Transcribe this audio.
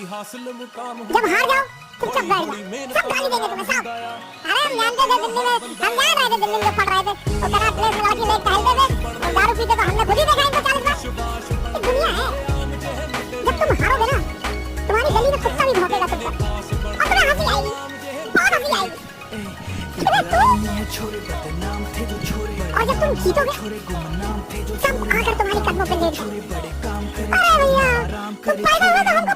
जब हार जाओ चुपचाप बैठ जाओ, सब गाली देंगे तुम्हें सब। अरे हम जानते थे दिल्ली में, हम जा रहे थे दिल्ली में पढ़ रहे थे, तो करा प्लेस में लड़की लेके टहलते थे और दारू पीते, तो हमने खुद ही देखा इनको 40 बार। ये दुनिया है, जब तुम हारोगे ना तुम्हारी गली में कुत्ता भी भौंकेगा तुम पर, और तुम्हें हंसी आएगी, बहुत हंसी आएगी। और जब तुम जीतोगे सब आकर तुम्हारी कदमों पे लेट जाओ, अरे भैया तुम पैदा हुए तो हमको